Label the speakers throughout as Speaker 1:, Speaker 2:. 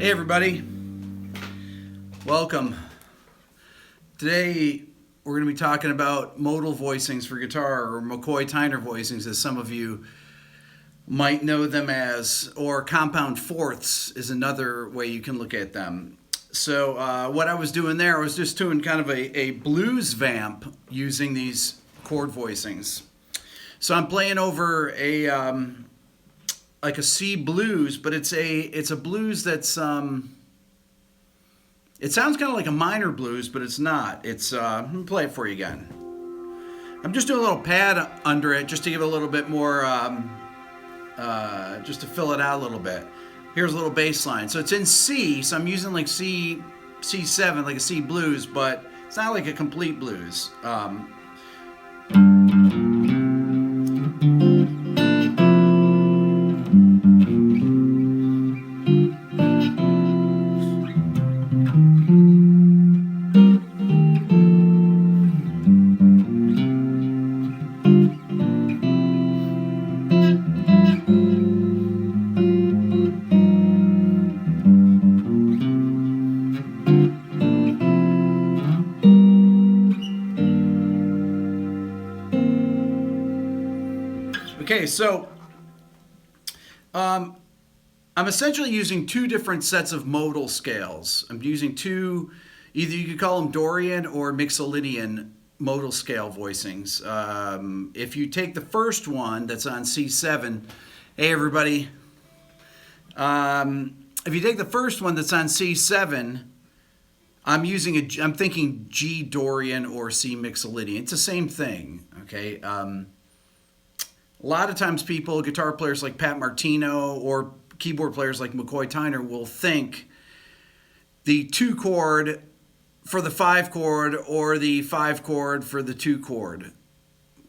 Speaker 1: Hey everybody, welcome. Today we're going to be talking about modal voicings for guitar, or McCoy Tyner voicings as some of you might know them as, or compound fourths is another way you can look at them. So what I was doing there, I was just doing kind of a blues vamp using these chord voicings. So I'm playing over a like a C blues, but it's a blues that's it sounds kind of like a minor blues, but it's not. It's let me play it for you again. I'm just doing a little pad under it just to give it a little bit more, just to fill it out a little bit. Here's a little bass line. So it's in C, so I'm using like C7, like a C blues, but it's not like a complete blues. Okay, so I'm essentially using two different sets of modal scales. I'm using two, either you could call them Dorian or Mixolydian modal scale voicings. If you take the first one that's on C7, hey everybody, if you take the first one that's on C7, I'm thinking G Dorian or C Mixolydian. It's the same thing, okay? A lot of times people, guitar players like Pat Martino or keyboard players like McCoy Tyner will think the 2 chord for the 5 chord or the 5 chord for the 2 chord.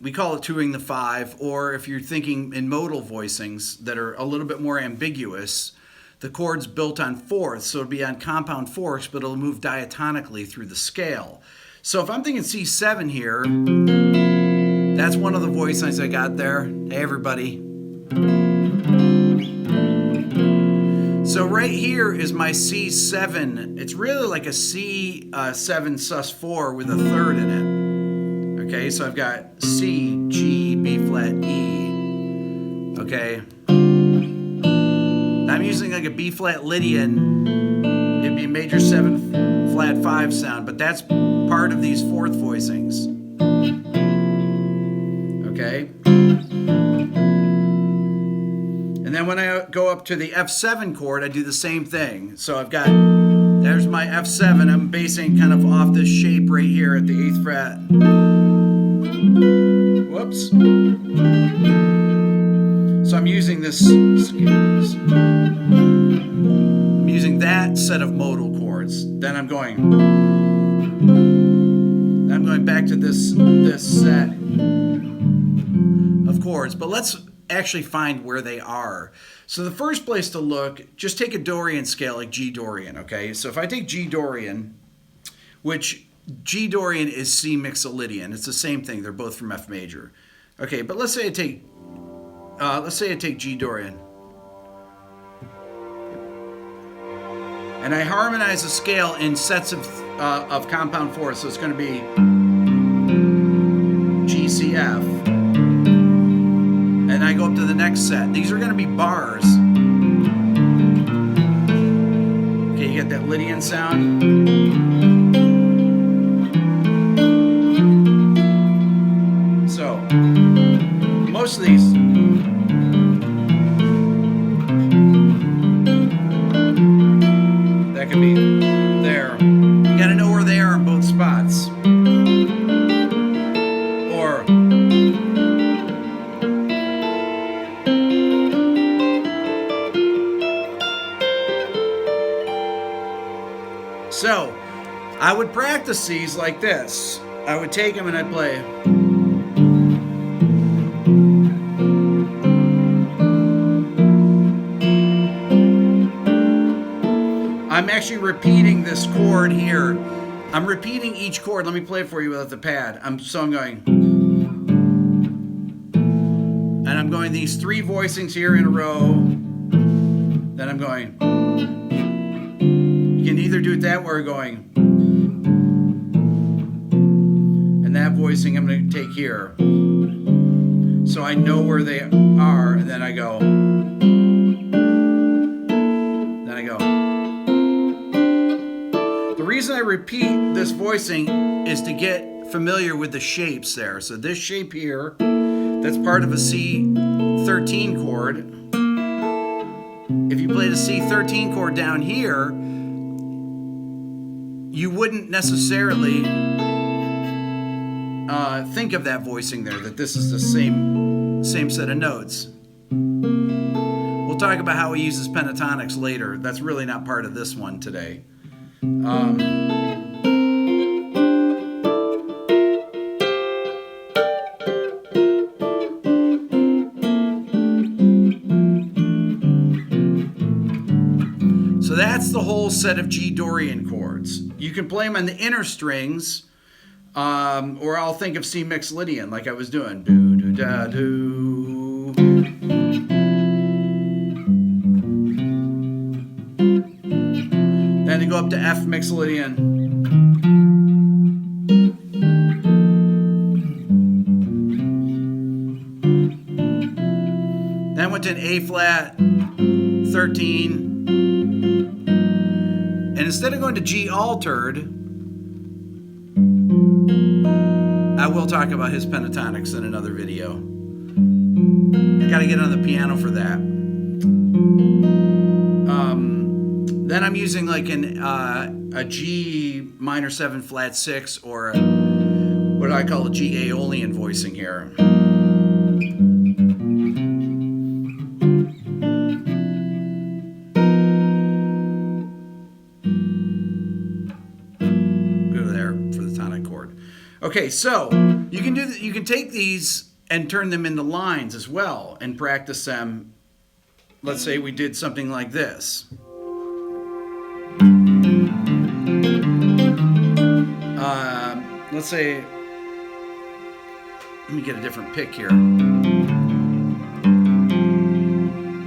Speaker 1: We call it 2ing the 5, or if you're thinking in modal voicings that are a little bit more ambiguous, the chord's built on fourths, so it'll be on compound fourths, but it'll move diatonically through the scale. So if I'm thinking C7 here, that's one of the voicings I got there. Hey everybody. So right here is my C7. It's really like a C7 sus4 with a third in it. Okay, so I've got C, G, B flat, E. Okay. I'm using like a B flat Lydian. It'd be a major 7 flat 5 sound, but that's part of these fourth voicings. Okay. And then when I go up to the F7 chord, I do the same thing. So I've got, there's my F7. I'm basing kind of off this shape right here at the 8th fret. Whoops. So I'm using this, I'm using that set of modal chords. Then I'm going back to this set of chords, but let's actually find where they are. So the first place to look, just take a Dorian scale like G Dorian, okay? So if I take G Dorian, which G Dorian is C Mixolydian, it's the same thing, they're both from F major. Okay, but let's say I take G Dorian. And I harmonize the scale in sets of compound fourths, so it's going to be G, C, F. And I go up to the next set. These are going to be bars. Okay, you get that Lydian sound. So, most of these, that could be there. You got to know where they are in both spots. Or so, I would practice these like this. I would take them and I'd play. I'm actually repeating this chord here. I'm repeating each chord. Let me play it for you without the pad. So I'm going. And I'm going these 3 voicings here in a row. Then I'm going. do it that way, we're going. And that voicing I'm going to take here. So I know where they are, and then I go. Then I go. The reason I repeat this voicing is to get familiar with the shapes there. So this shape here, that's part of a C13 chord. If you played a C13 chord down here, you wouldn't necessarily think of that voicing there, that this is the same set of notes. We'll talk about how he uses pentatonics later. That's really not part of this one today. So that's the whole set of G Dorian chords. You can play them on the inner strings, or I'll think of C Mixolydian like I was doing. Do do da do. Then to go up to F Mixolydian. Then went to an A flat 13. And instead of going to G altered, I will talk about his pentatonics in another video. I gotta get on the piano for that. Then I'm using like a G minor 7 flat 6, or what I call a G Aeolian voicing here. Okay, so you can do you can take these and turn them into lines as well and practice them. Let's say we did something like this. Let's say, let me get a different pick here.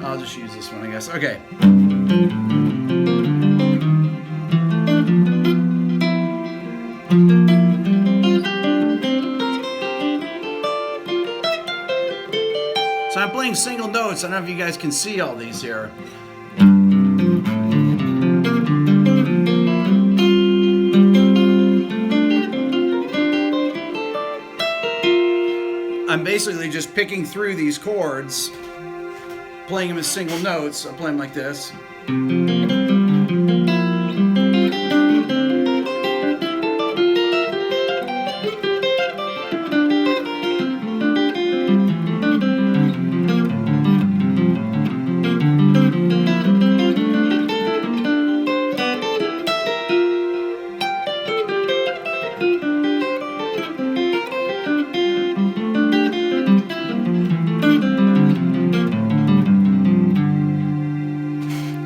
Speaker 1: I'll just use this one, I guess. Okay. So I'm playing single notes. I don't know if you guys can see all these here. I'm basically just picking through these chords, playing them as single notes. I'll play them like this.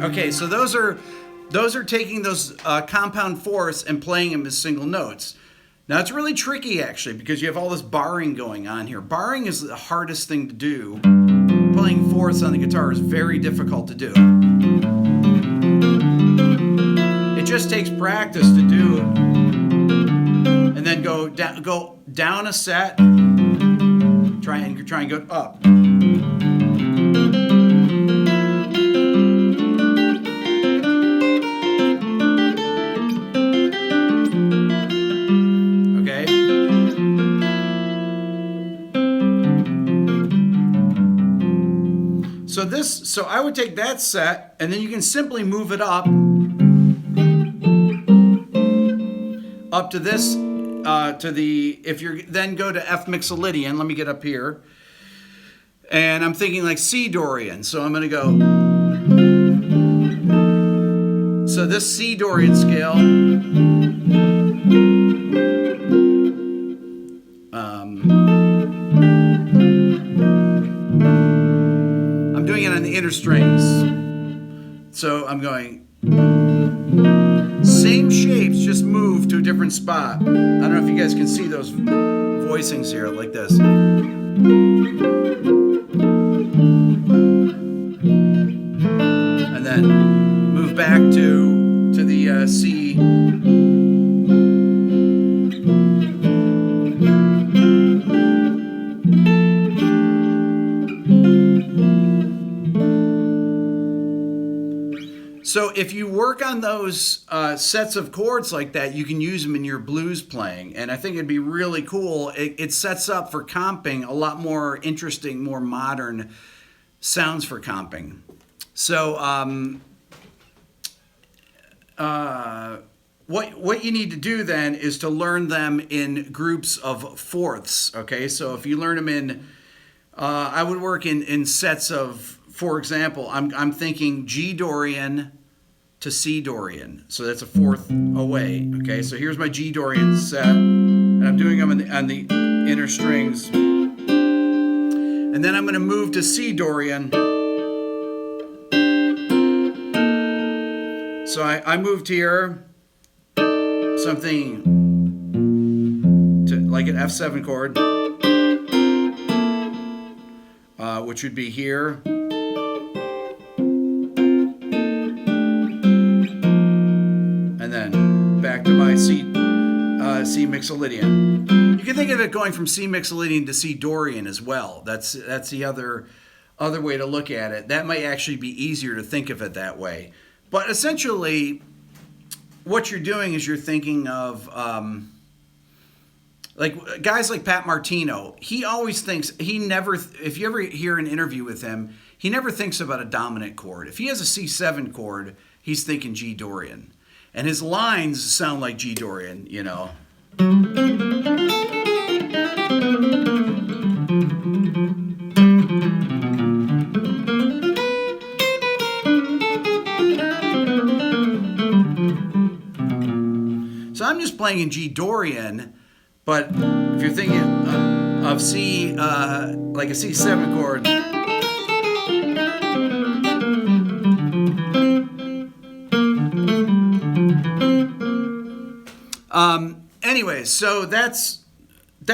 Speaker 1: Okay, so those are taking those compound fourths and playing them as single notes. Now it's really tricky actually because you have all this barring going on here. Barring is the hardest thing to do. Playing fourths on the guitar is very difficult to do. It just takes practice to do, and then go down a set. Try and go up. So I would take that set, and then you can simply move it up to this, if you're then go to F Mixolydian. Let me get up here, and I'm thinking like C Dorian. So I'm going to go. So this C Dorian scale. I'm doing it on the inner strings. So I'm going, same shapes, just move to a different spot. I don't know if you guys can see those voicings here, like this. And then move back to the C be. So if you work on those sets of chords like that, you can use them in your blues playing. And I think it'd be really cool. It sets up for comping a lot more interesting, more modern sounds for comping. So what you need to do then is to learn them in groups of fourths. Okay, so if you learn them in, I would work in sets of, for example, I'm thinking G Dorian to C Dorian. So that's a fourth away. Okay, so here's my G Dorian set, and I'm doing them on the inner strings. And then I'm going to move to C Dorian. So I moved here, something to like an F7 chord, which would be here. And then back to my C mixolydian. You can think of it going from C mixolydian to C Dorian as well. That's the other way to look at it. That might actually be easier to think of it that way. But essentially, what you're doing is you're thinking of like guys like Pat Martino. He always thinks, if you ever hear an interview with him, he never thinks about a dominant chord. If he has a C7 chord, he's thinking G Dorian. And his lines sound like G Dorian, you know. So I'm just playing in G Dorian, but if you're thinking of C, like a C7 chord, anyway, so that's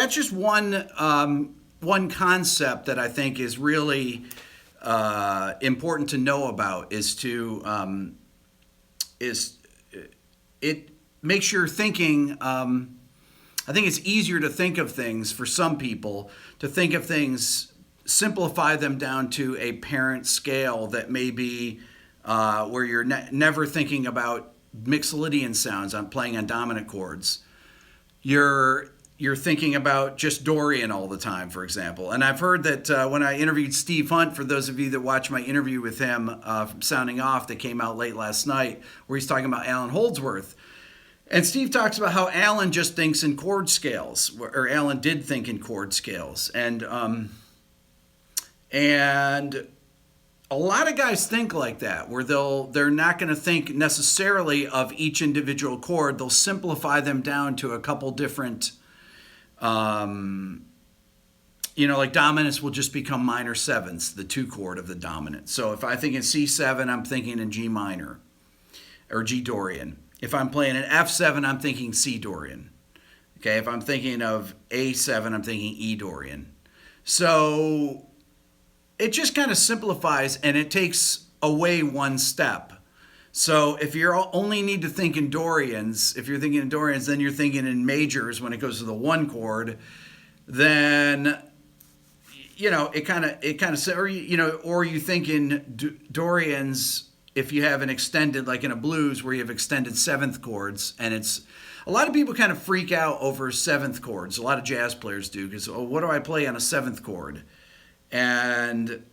Speaker 1: just one concept that I think is really important to know about. It makes your thinking. I think it's easier to think of things for some people, to think of things, simplify them down to a parent scale that may be where you're never thinking about mixolydian sounds on playing on dominant chords. You're thinking about just Dorian all the time, for example. And I've heard that when I interviewed Steve Hunt, for those of you that watched my interview with him from Sounding Off that came out late last night, where he's talking about Alan Holdsworth. And Steve talks about how Alan just thinks in chord scales, or Alan did think in chord scales. And a lot of guys think like that, where they're not going to think necessarily of each individual chord. They'll simplify them down to a couple different, like dominants will just become minor sevenths, the 2 chord of the dominant. So if I think in C7, I'm thinking in G minor or G Dorian. If I'm playing an F7, I'm thinking C Dorian. Okay, if I'm thinking of A7, I'm thinking E Dorian. So it just kind of simplifies, and it takes away one step. So if you only need to think in Dorians, if you're thinking in Dorians, then you're thinking in majors when it goes to the 1 chord, then it kind of or you think in Dorians if you have an extended, like in a blues where you have extended 7th chords, and it's a lot of people kind of freak out over 7th chords. A lot of jazz players do, because what do I play on a 7th chord? And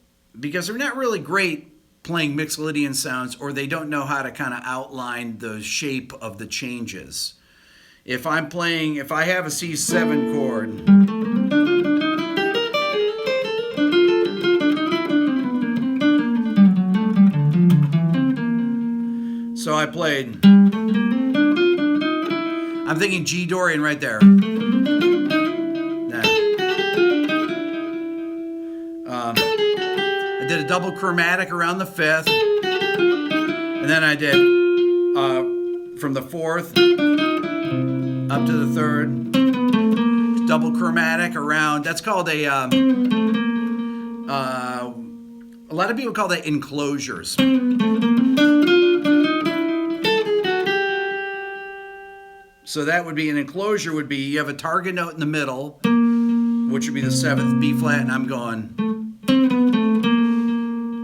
Speaker 1: because they're not really great playing mixolydian sounds, or they don't know how to kind of outline the shape of the changes. If I have a C7 chord, so I played, I'm thinking G Dorian right there. I did a double chromatic around the 5th, and then I did from the 4th up to the 3rd, double chromatic around. That's called a lot of people call that enclosures. So that would be an enclosure would be you have a target note in the middle, which would be the 7th B flat, and I'm going.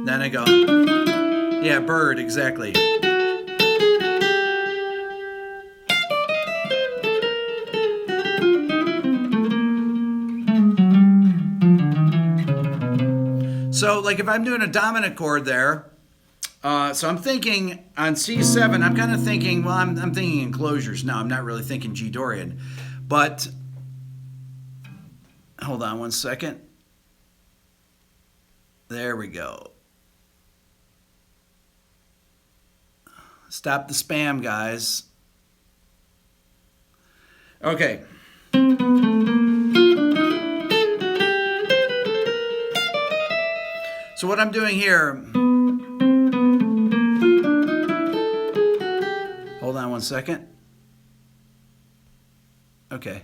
Speaker 1: Then I go. Yeah, bird, exactly. So like if I'm doing a dominant chord there, so I'm thinking on C7, I'm kind of thinking, well, I'm thinking enclosures. No, I'm not really thinking G Dorian. But, hold on one second. There we go. Stop the spam, guys. Okay. So what I'm doing here, hold on one second. Okay.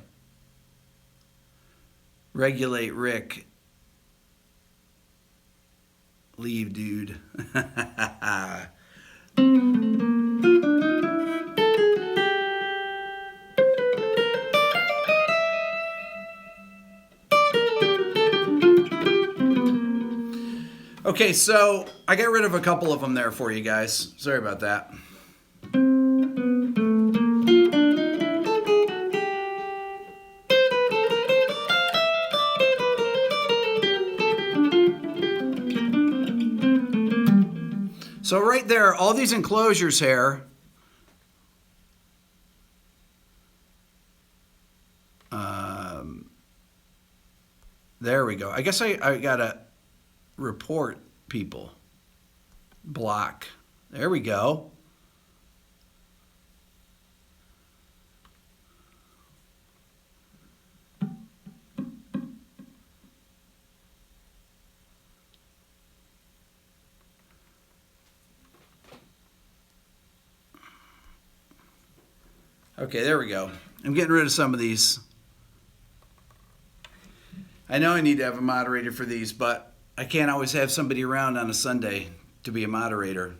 Speaker 1: Regulate Rick. Leave, dude. Okay, so I got rid of a couple of them there for you guys. Sorry about that. So right there, all these enclosures here, there we go. I guess I gotta report people. Block. There we go. Okay, there we go. I'm getting rid of some of these. I know I need to have a moderator for these, but I can't always have somebody around on a Sunday to be a moderator.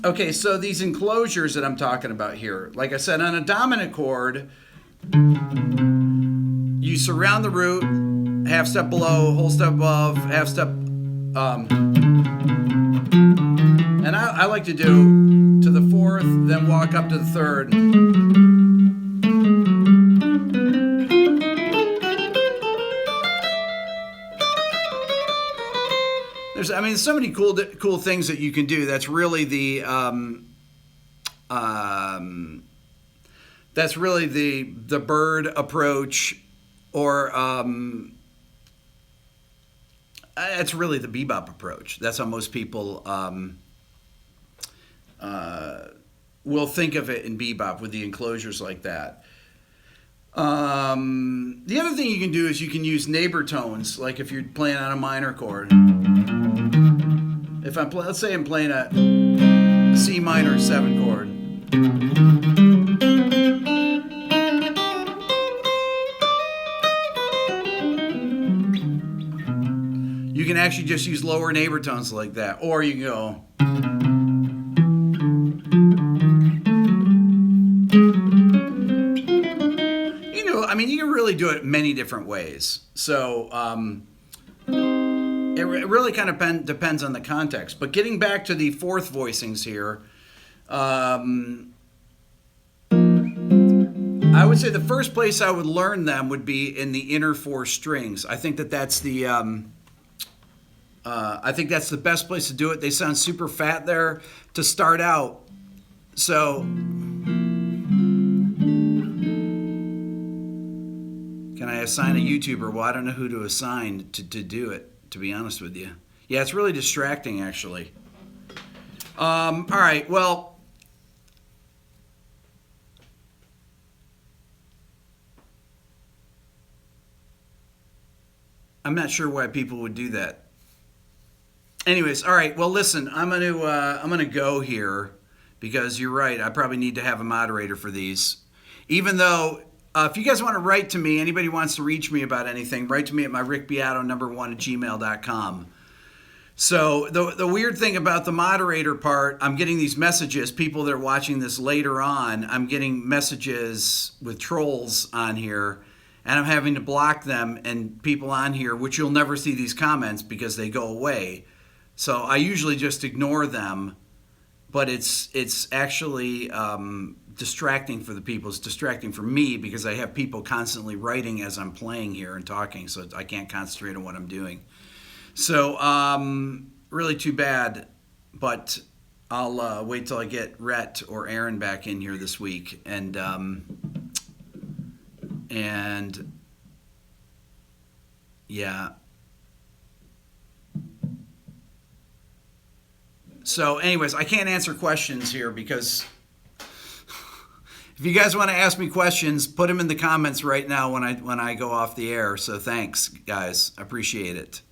Speaker 1: Okay, so these enclosures that I'm talking about here, like I said, on a dominant chord, you surround the root, half step below, whole step above, half step, and I like to do to the 4th, then walk up to the 3rd. There's so many cool things that you can do. That's really the bird approach, or it's really the bebop approach. That's how most people will think of it in bebop, with the enclosures like that. The other thing you can do is you can use neighbor tones, like if you're playing on a minor chord. If let's say I'm playing a C minor 7 chord. You can actually just use lower neighbor tones like that, or you can go. You can really do it many different ways. So it really kind of depends on the context. But getting back to the 4th voicings here, I would say the first place I would learn them would be in the inner 4 strings. I think that's the best place to do it. They sound super fat there to start out. So. Can I assign a YouTuber? Well, I don't know who to assign to do it, to be honest with you. Yeah, it's really distracting, actually. All right, well. I'm not sure why people would do that. Anyways, all right, well, listen, I'm gonna go here, because you're right, I probably need to have a moderator for these. Even though if you guys want to write to me, anybody wants to reach me about anything, write to me at my rickbeato1@gmail.com. So the weird thing about the moderator part, I'm getting these messages, people that are watching this later on, I'm getting messages with trolls on here, and I'm having to block them and people on here, which you'll never see these comments because they go away. So I usually just ignore them, but it's actually distracting for the people. It's distracting for me because I have people constantly writing as I'm playing here and talking, so I can't concentrate on what I'm doing. So, really too bad, but I'll wait till I get Rhett or Aaron back in here this week, and yeah. So, anyways, I can't answer questions here because if you guys want to ask me questions, put them in the comments right now when I go off the air. So, thanks, guys. I appreciate it.